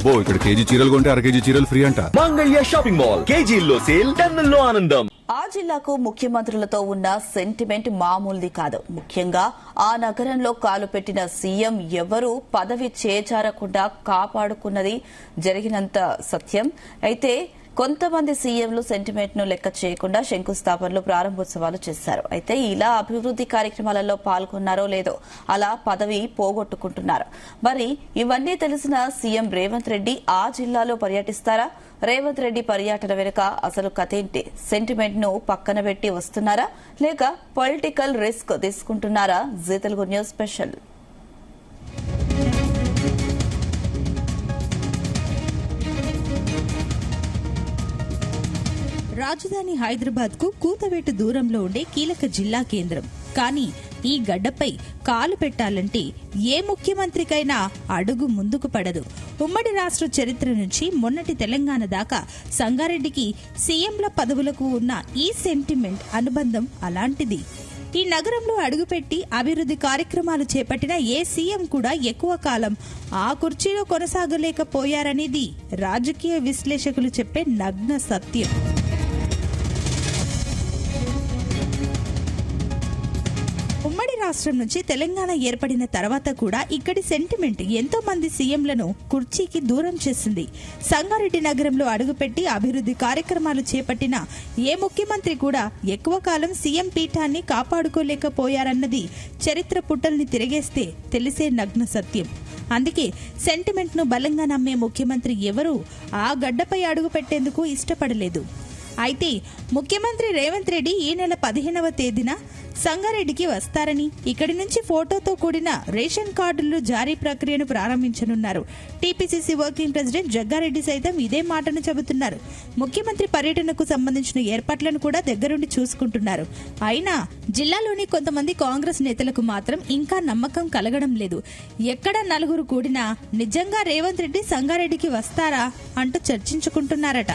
అబ్బో ఇక్కడ కేజీ చీరలు కొంటే అర కేజీ చీరలు ఫ్రీ అంట. మంగళ్య షాపింగ్ మాల్, కేజీల్లో సేల్, టన్నుల్లో ఆనందం. ఆ జిల్లాకు ముఖ్యమంత్రులతో ఉన్న సెంటిమెంట్ మామూలుది కాదు. ముఖ్యంగా ఆ నగరంలో కాలు పెట్టిన సీఎం ఎవరూ పదవి చేజారకుండా కాపాడుకున్నది జరిగినంత సత్యం. అయితే కొంతమంది సీఎంలు సెంటిమెంట్ ను లెక్క చేయకుండా శంకుస్థాపనలు, ప్రారంభోత్సవాలు చేశారు. అయితే ఇలా అభివృద్ది కార్యక్రమాలలో పాల్గొన్నారో లేదో అలా పదవి పోగొట్టుకుంటున్నారు. మరి ఇవన్నీ తెలిసిన సీఎం రేవంత్ రెడ్డి ఆ జిల్లాలో పర్యటిస్తారా? రేవంత్ రెడ్డి పర్యటన వెనుక అసలు కథేంటి? సెంటిమెంట్ ను పక్కన పెట్టి వస్తున్నారా లేక పొలిటికల్ రిస్క్ తీసుకుంటున్నారా? Zee Telugu news special. రాజధాని హైదరాబాద్ కు కూతవేటు దూరంలో ఉండే కీలక జిల్లా కేంద్రం. కానీ ఈ గడ్డపై కాలు పెట్టాలంటే ఏ ముఖ్యమంత్రికైనా అడుగు ముందుకు పడదు. ఉమ్మడి రాష్ట్ర చరిత్ర నుంచి మొన్నటి తెలంగాణ దాకా సంగారెడ్డికి సీఎంల పదవులకు ఉన్న ఈ సెంటిమెంట్ అనుబంధం అలాంటిది. ఈ నగరంలో అడుగుపెట్టి అభివృద్ది కార్యక్రమాలు చేపట్టిన ఏ సీఎం కూడా ఎక్కువ కాలం ఆ కుర్చీలో కొనసాగలేకపోయారనేది రాజకీయ విశ్లేషకులు చెప్పే నగ్న సత్యం. ఉమ్మడి రాష్ట్రం నుంచి తెలంగాణ ఏర్పడిన తర్వాత కూడా ఇక్కడి సెంటిమెంట్ ఎంతో మంది సీఎంలను కుర్చీకి దూరం చేసింది. సంగారెడ్డి నగరంలో అడుగుపెట్టి అభివృద్ది కార్యక్రమాలు చేపట్టిన ఏ ముఖ్యమంత్రి కూడా ఎక్కువ కాలం సీఎం పీఠాన్ని కాపాడుకోలేకపోయారన్నది చరిత్ర పుటల్ని తిరిగేస్తే తెలిసే నగ్న సత్యం. అందుకే సెంటిమెంట్ ను బలంగా నమ్మే ముఖ్యమంత్రి ఎవరూ ఆ గడ్డపై అడుగు పెట్టేందుకు ఇష్టపడలేదు. అయితే ముఖ్యమంత్రి రేవంత్ రెడ్డి ఈ నెల 15వ తేదీన సంగారెడ్డికి వస్తారని, ఇక్కడి నుంచి ఫోటోతో కూడిన రేషన్ కార్డులు జారీ ప్రక్రియను ప్రారంభించనున్నారు. టీపీసీసీ వర్కింగ్ ప్రెసిడెంట్ జగ్గారెడ్డి సైతం ఇదే మాటను చెబుతున్నారు. ముఖ్యమంత్రి పర్యటనకు సంబంధించిన ఏర్పాట్లను కూడా దగ్గరుండి చూసుకుంటున్నారు. అయినా జిల్లాలోని కొంతమంది కాంగ్రెస్ నేతలకు మాత్రం ఇంకా నమ్మకం కలగడం లేదు. ఎక్కడ నలుగురు కూడినా నిజంగా రేవంత్ రెడ్డి సంగారెడ్డికి వస్తారా అంటూ చర్చించుకుంటున్నారట.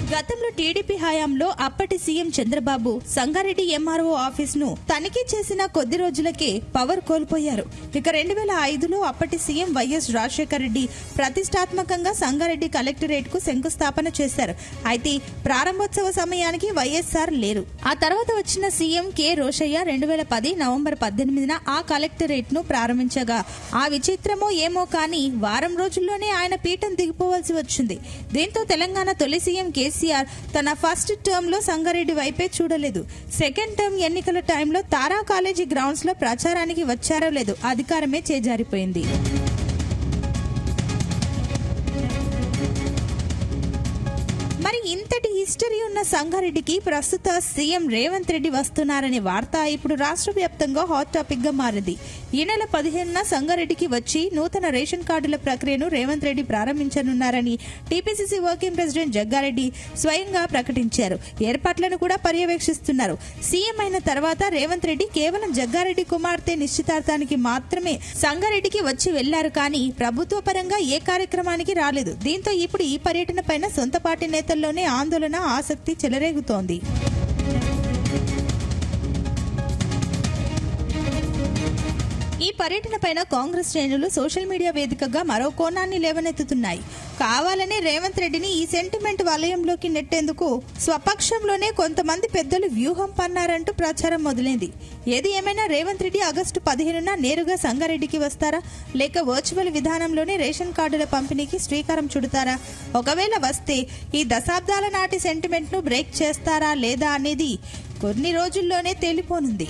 గతంలో టీడీపీ హయాంలో అప్పటి CM Chandrababu Sangareddy MRO office ను తనిఖీ చేసిన కొద్ది రోజులకే పవర్ కోల్పోయారు. ఇక 2005లో అప్పటి సీఎం వైఎస్ రాజశేఖర రెడ్డి ప్రతిష్టాత్మకంగా సంగారెడ్డి కలెక్టరేట్ కు శంకుస్థాపన చేశారు. అయితే ప్రారంభోత్సవ సమయానికి వైఎస్ఆర్ లేరు. ఆ తర్వాత వచ్చిన సీఎం కె రోషయ్య 2010 నవంబర్ 18న ఆ కలెక్టరేట్ ను ప్రారంభించగా ఆ విచిత్రమో ఏమో కానీ వారం రోజుల్లోనే ఆయన పీఠం దిగిపోవాల్సి వచ్చింది. దీంతో తెలంగాణ తొలి సీఎం కేసీఆర్ తన ఫస్ట్ టర్మ్ లో సంగారెడ్డి వైపే చూడలేదు. సెకండ్ టర్మ్ ఎన్నికల టైంలో తారా కాలేజీ గ్రౌండ్స్ లో ప్రచారానికి వచ్చారో లేదు అధికారమే చేజారిపోయింది. మరి ఇంతటి హిస్టరీ ఉన్న సంగారెడ్డికి ప్రస్తుత సీఎం రేవంత్ రెడ్డి వస్తున్నారనే వార్త ఇప్పుడు రాష్ట్ర వ్యాప్తంగా హాట్ టాపిక్ గా మారింది. ఈ నెల 15న సంగారెడ్డికి వచ్చి నూతన రేషన్ కార్డుల ప్రక్రియను రేవంత్ రెడ్డి ప్రారంభించనున్నారని టీపీసీసీ వర్కింగ్ ప్రెసిడెంట్ జగ్గారెడ్డి స్వయంగా ప్రకటించారు. ఏర్పాట్లను కూడా పర్యవేక్షిస్తున్నారు. సీఎం అయిన తర్వాత రేవంత్ రెడ్డి కేవలం జగ్గారెడ్డి కుమార్తె నిశ్చితార్థానికి మాత్రమే సంగారెడ్డికి వచ్చి వెళ్లారు కానీ ప్రభుత్వ పరంగా ఏ కార్యక్రమానికి రాలేదు. దీంతో ఇప్పుడు ఈ పర్యటన పైన సొంత పార్టీ నేతల్లోనే ఆందోళన, ఆసక్తి చెలరేగుతోంది. ఈ పర్యటన పైన కాంగ్రెస్ శ్రేణులు సోషల్ మీడియా వేదికగా మరో కోణాన్ని లేవనెత్తుతున్నాయి. కావాలనే రేవంత్ రెడ్డిని ఈ సెంటిమెంట్ వలయంలోకి నెట్టేందుకు స్వపక్షంలోనే కొంతమంది పెద్దలు వ్యూహం పన్నారంటూ ప్రచారం మొదలైంది. ఏది ఏమైనా రేవంత్ రెడ్డి ఆగస్టు 15న నేరుగా సంగారెడ్డికి వస్తారా లేక వర్చువల్ విధానంలోనే రేషన్ కార్డుల పంపిణీకి శ్రీకారం చుడతారా? ఒకవేళ వస్తే ఈ దశాబ్దాల నాటి సెంటిమెంట్ ను బ్రేక్ చేస్తారా లేదా అనేది కొన్ని రోజుల్లోనే తేలిపోనుంది.